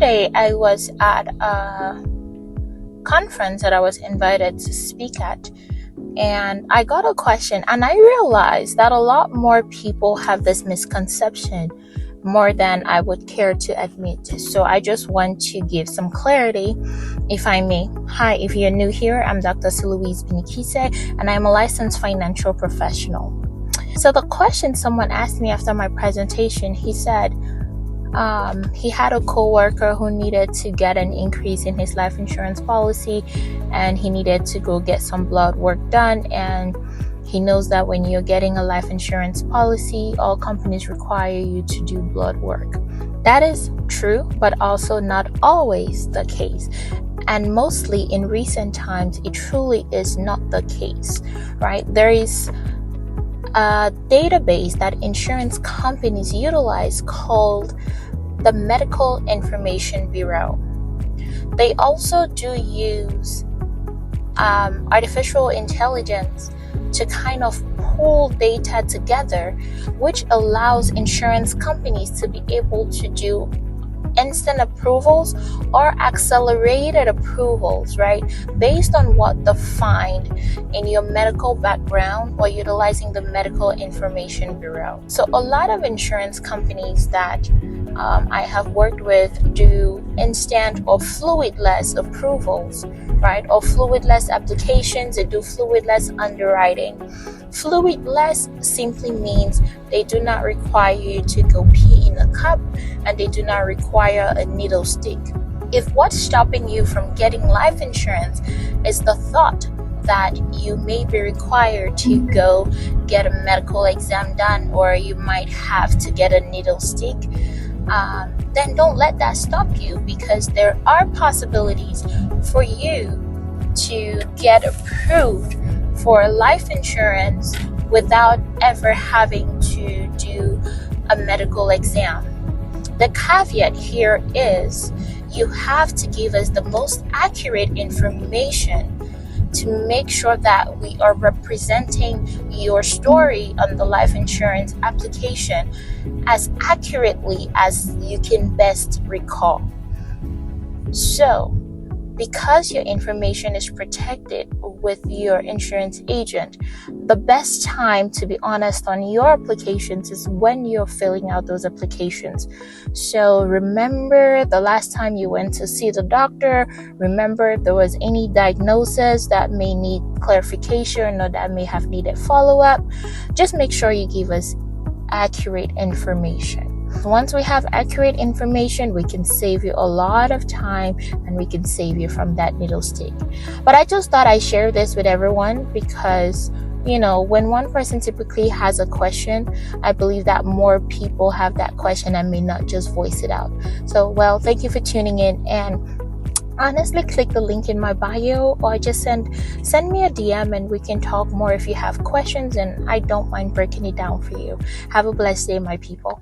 day I was at a conference that I was invited to speak at, and I got a question, and I realized that a lot more people have this misconception more than I would care to admit. So I just want to give some clarity, if I may. Hi, if you're new here, I'm Dr. Louise Binikise, and I'm a licensed financial professional. So the question someone asked me after my presentation, he said he had a coworker who needed to get an increase in his life insurance policy, and he needed to go get some blood work done. And he knows that when you're getting a life insurance policy, all companies require you to do blood work. That is true, but also not always the case. And mostly in recent times, it truly is not the case, right? There is a database that insurance companies utilize called the Medical Information Bureau. They also do use artificial intelligence to kind of pull data together, which allows insurance companies to be able to do instant approvals or accelerated approvals, right? Based on what they find in your medical background or utilizing the Medical Information Bureau. So a lot of insurance companies that I have worked with do instant or fluidless approvals, right? Or fluidless applications. They do fluidless underwriting. Fluidless simply means they do not require you to go pee in a cup, and they do not require a needle stick. If what's stopping you from getting life insurance is the thought that you may be required to go get a medical exam done, or you might have to get a needle stick, then don't let that stop you, because there are possibilities for you to get approved for life insurance without ever having to do a medical exam. The caveat here is you have to give us the most accurate information to make sure that we are representing your story on the life insurance application as accurately as you can best recall. So, because your information is protected with your insurance agent, the best time to be honest on your applications is when you're filling out those applications. So remember the last time you went to see the doctor. Remember if there was any diagnosis that may need clarification or that may have needed follow-up. Just make sure you give us accurate information. Once we have accurate information, we can save you a lot of time, and we can save you from that needle stick. But I just thought I'd share this with everyone because, when one person typically has a question, I believe that more people have that question and may not just voice it out. So, thank you for tuning in, and honestly, click the link in my bio, or just send me a DM and we can talk more if you have questions, and I don't mind breaking it down for you. Have a blessed day, my people.